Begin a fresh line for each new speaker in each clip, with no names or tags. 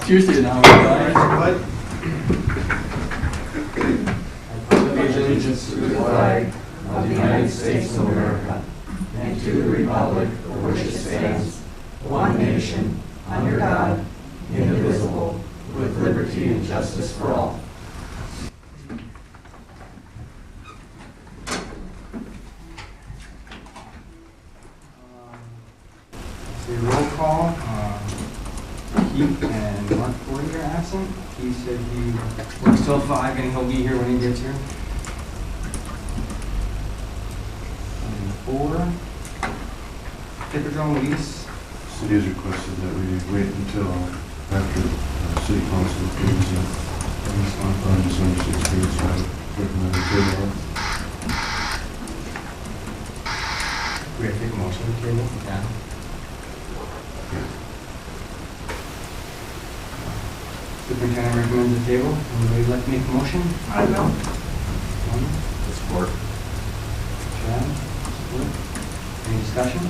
Seriously now, guys.
What?
Allegiance to the flag of the United States of America and to the republic for which it stands, one nation, under God, indivisible, with liberty and justice for all.
Say roll call. Keith and Mark Forty are absent. Keith said he works till 5 and he'll be here when he gets here. And 4. Hippodrome lease.
City has requested that we wait until after city council approves it on December 16th, so I recommend we table it.
We have to take a motion to table. Yeah. Superintendent recommends the table. Anybody like to make a motion?
I will.
Support.
Chad? Support? Any discussion?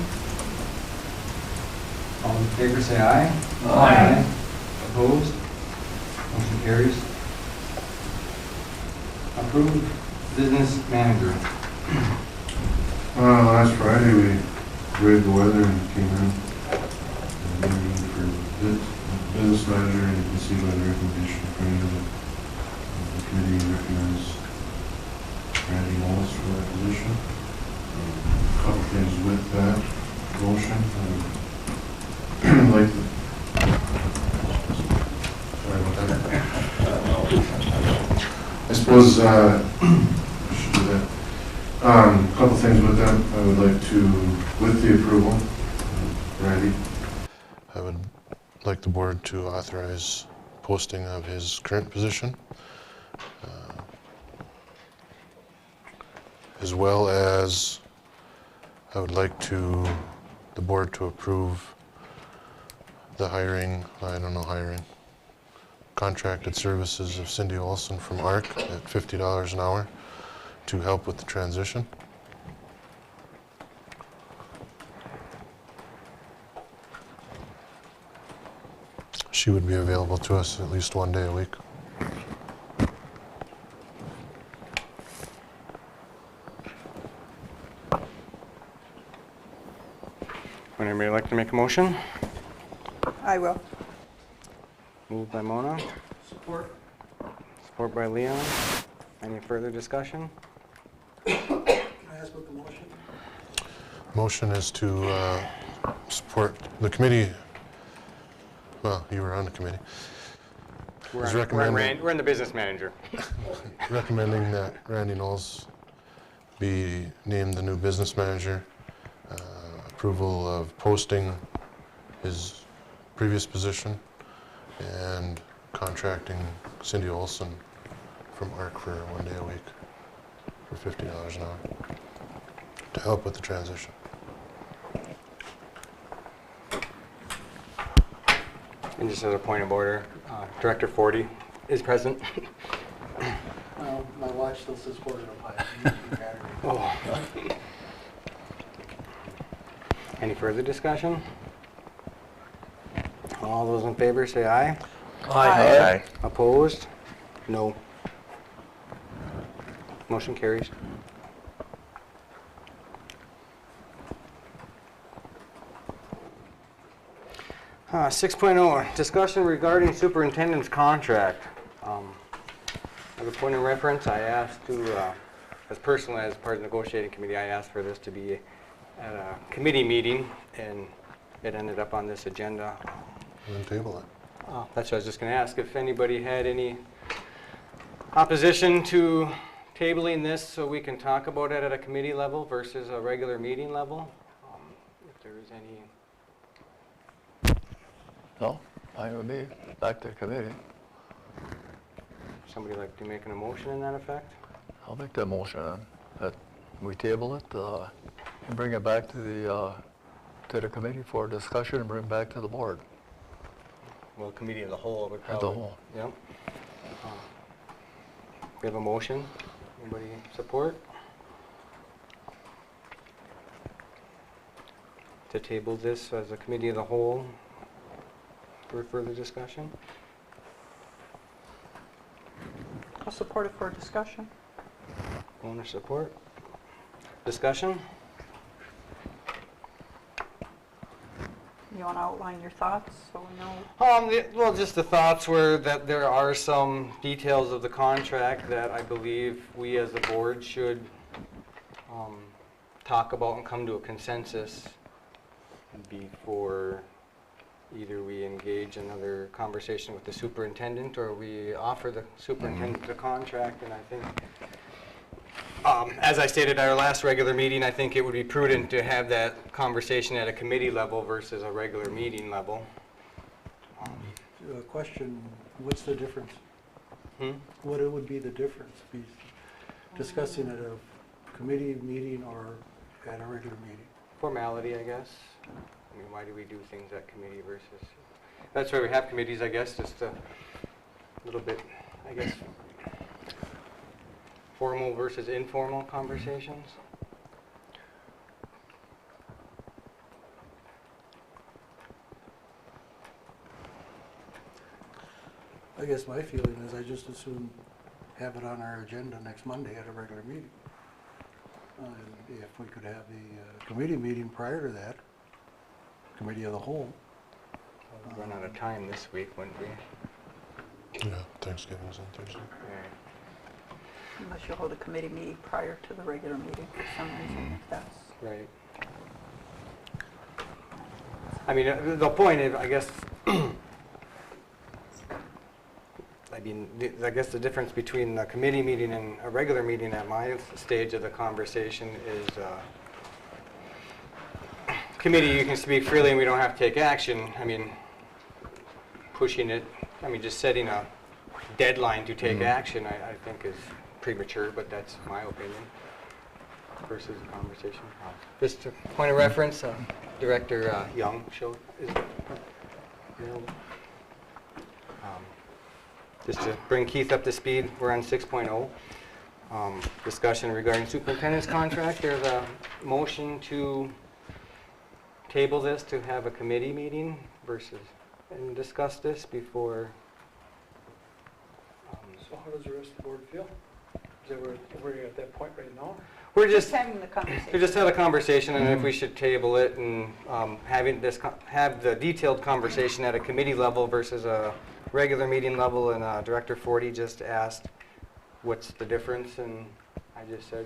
All in favor say aye.
Aye.
Opposed? Motion carries. Approved business manager.
Last Friday we read the weather and came in and interviewed for business manager, and you can see by the recommendation from you that the committee recommends Randy Knowles for that position. A couple things with that motion. Like sorry about that. I suppose I should do that. A couple things with that. I would like to, with the approval, Randy, I would like the board to authorize posting of his current position, as well as I would like the board to approve the hiring, contracted services of Cindy Olson from ARC at $50 an hour to help with the transition. She would be available to us at least one day a week.
Would anybody like to make a motion?
I will.
Moved by Mona.
Support.
Support by Leon. Any further discussion?
Can I ask what the motion?
Motion is to support the committee. Well, you were on the committee.
We're in the business manager.
Recommending that Randy Knowles be named the new business manager. Approval of posting his previous position and contracting Cindy Olson from ARC for one day a week for $50 an hour to help with the transition.
And just as a point of order, Director Forty is present.
Well, my watch still says quarter to 5.
Oh. Any further discussion? All those in favor say aye.
Aye.
Opposed? No. Motion carries. Uh, 6.0, discussion regarding superintendent's contract. As a point of reference, I asked to, as part of the negotiating committee, I asked for this to be at a committee meeting, and it ended up on this agenda.
And then table it.
That's what I was just going to ask, if anybody had any opposition to tabling this so we can talk about it at a committee level versus a regular meeting level. If there is any.
No, fine with me. Back to the committee.
Somebody like to make an motion in that effect?
I'll make that motion then, that we table it and bring it back to the committee for discussion and bring it back to the board.
Well, committee as a whole would
As a
probably.
whole.
Yep. We have a motion. Anybody support? To table this as a committee of the whole for further discussion?
I'll support it for discussion.
Owner support. Discussion?
You want to outline your thoughts so we know?
Well, just the thoughts were that there are some details of the contract that I believe we as a board should talk about and come to a consensus before either we engage another conversation with the superintendent or we offer the superintendent the contract. And I think, as I stated at our last regular meeting, I think it would be prudent to have that conversation at a committee level versus a regular meeting level.
Question, what's the difference? What would be the difference? Be discussing at a committee meeting or at a regular meeting?
Formality, I guess. I mean, why do we do things at committee versus, that's why we have committees, I guess, just a little bit, I guess, formal versus informal conversations.
I guess my feeling is I just as soon have it on our agenda next Monday at a regular meeting. If we could have the committee meeting prior to that, committee of the whole.
We'll run out of time this week, wouldn't we?
Yeah, Thanksgiving's on Thursday.
Unless you hold a committee meeting prior to the regular meeting for some reason, if that's.
Right. I mean, the point is, I guess, I guess the difference between a committee meeting and a regular meeting at my stage of the conversation is committee, you can speak freely and we don't have to take action. I mean, pushing it, I mean, just setting a deadline to take action, I think is premature, but that's my opinion versus a conversation. Just a point of reference, Director Young showed, is available. Just to bring Keith up to speed, we're on 6.0. Discussion regarding superintendent's contract. There's a motion to table this to have a committee meeting versus, and discuss this before.
So how does the rest of the board feel? Is that we're at that point right now?
We're just
having the conversation.
we just had a conversation, and if we should table it and having this have the detailed conversation at a committee level versus a regular meeting level. And Director Forty just asked, "What's the difference?" And I just said,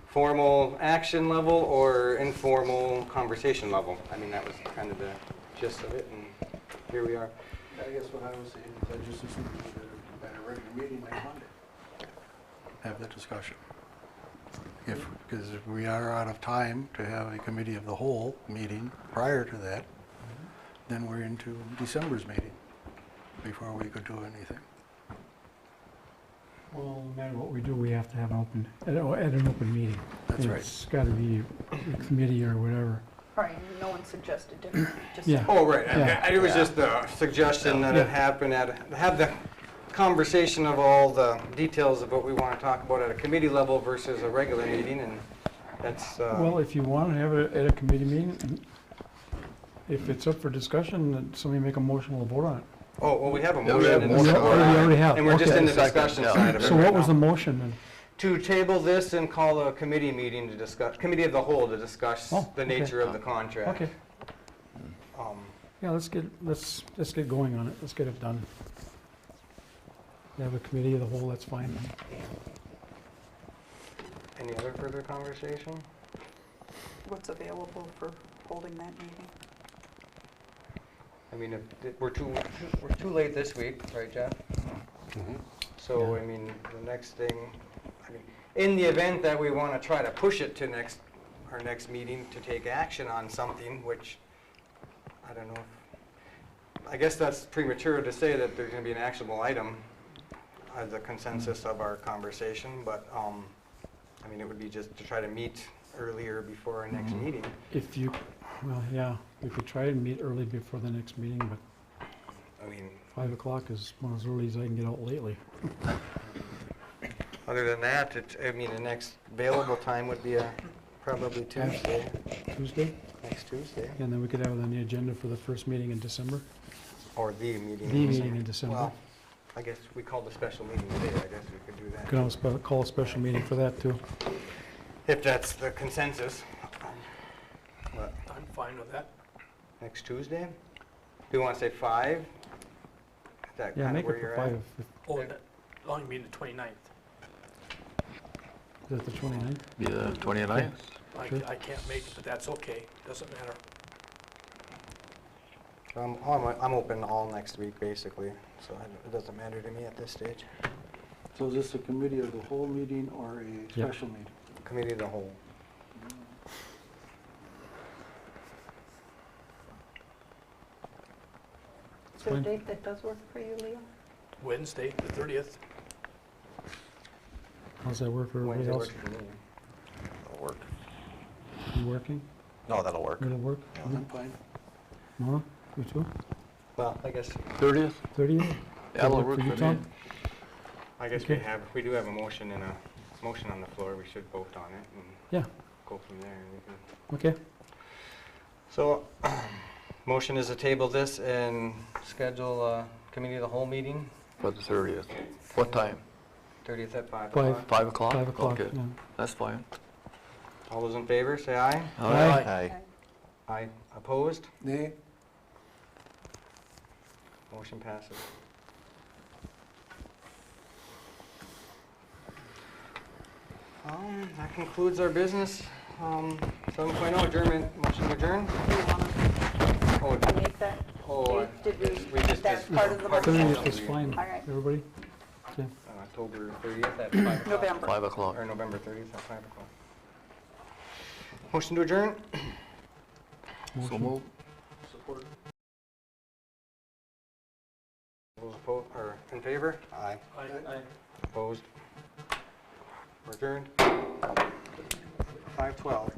"Formal action level or informal conversation level." I mean, that was kind of the gist of it, and here we are.
I guess what I was saying is I just assumed at a regular meeting next Monday, have that discussion. Because if we are out of time to have a committee of the whole meeting prior to that, then we're into December's meeting before we could do anything.
Well, no matter what we do, we have to have an open, at an open meeting.
That's right.
It's got to be a committee or whatever.
Right, no one suggested different. Just
Yeah.
Oh, right.
Yeah.
It was just a suggestion that it happen have the conversation of all the details of what we want to talk about at a committee level versus a regular meeting, and that's.
Well, if you want to have it at a committee meeting, if it's up for discussion, then somebody make a motion, we'll vote on it.
Oh, well, we have a
Yeah, we
motion.
have a
and
motion.
support.
We already have.
And we're just
Okay.
in the discussion side of it
So
right
what was
now.
the motion then?
To table this and call a committee meeting to discuss, committee of the whole to discuss
Oh,
the
okay.
nature of the contract.
Okay, yeah, let's get going on it, let's get it done. Have a committee of the whole, that's fine.
Any other further conversation?
what's available for holding that meeting.
I mean, we're too late this week, right, Jeff? So, I mean, the next thing, I mean, in the event that we want to try to push it to our next meeting to take action on something, which, I don't know, I guess that's premature to say that there's going to be an actionable item as a consensus of our conversation, but, I mean, it would be just to try to meet earlier before our next meeting.
If you, well, yeah, we could try and meet early before the next meeting, but
I mean,
5 o'clock is one as early as I can get out lately.
other than that, I mean, the next available time would be probably Tuesday,
Tuesday,
next Tuesday,
and then we could have it on the agenda for the first meeting in December.
or the meeting.
The meeting in December.
Well, I guess we called a special meeting today, I guess we could do that.
Can always call a special meeting for that, too.
If that's the consensus. But
I'm fine with that.
next Tuesday? Do you want to say 5? Is that
Yeah,
kind of
make
where
it
you're
for
at?
5.
Oh, and long mean the 29th.
Is that the 29th?
Be the 29th?
Sure.
I can't make it, but that's okay. Doesn't matter.
I'm open all next week, basically, so it doesn't matter to me at this stage.
So is this a committee of the whole meeting or a
Yep.
special meeting?
Committee of the whole.
Is there a
fine.
date that does work for you, Leo?
Wednesday, the 30th.
How's that work for everybody
Wednesday
else?
works for me.
That'll work.
You working?
No, that'll work.
Will it work?
I'm fine.
Nora, you too?
Well, I guess
30th?
30th?
That'll
work
work
for you,
for me.
Tom?
we
Okay.
we do have a motion and a motion on the floor. We should vote on it and
Yeah,
go from there. We can-
okay.
So, motion is to table this and schedule a committee of the whole meeting,
For the 30th. What time?
30th at 5
Five.
o'clock.
5 o'clock?
5 o'clock,
Okay,
yeah.
that's fine.
All those in favor, say aye.
Aye.
Aye.
Aye. Opposed?
Nay?
Motion passes. That concludes our business. 7.0 adjournment, motion to adjourn.
Do you want
Oh,
to make that?
oh,
Did we,
we just
that's
did
part of the
part of the
motion?
30th is fine,
All right.
everybody? Okay.
October 30th at 5 o'clock.
November.
5 o'clock.
Or November 30th at 5 o'clock. Motion to adjourn?
So
Motion.
move.
Support.
Those opposed, or in favor? Aye.
Aye.
Opposed? We're adjourned. 5:12.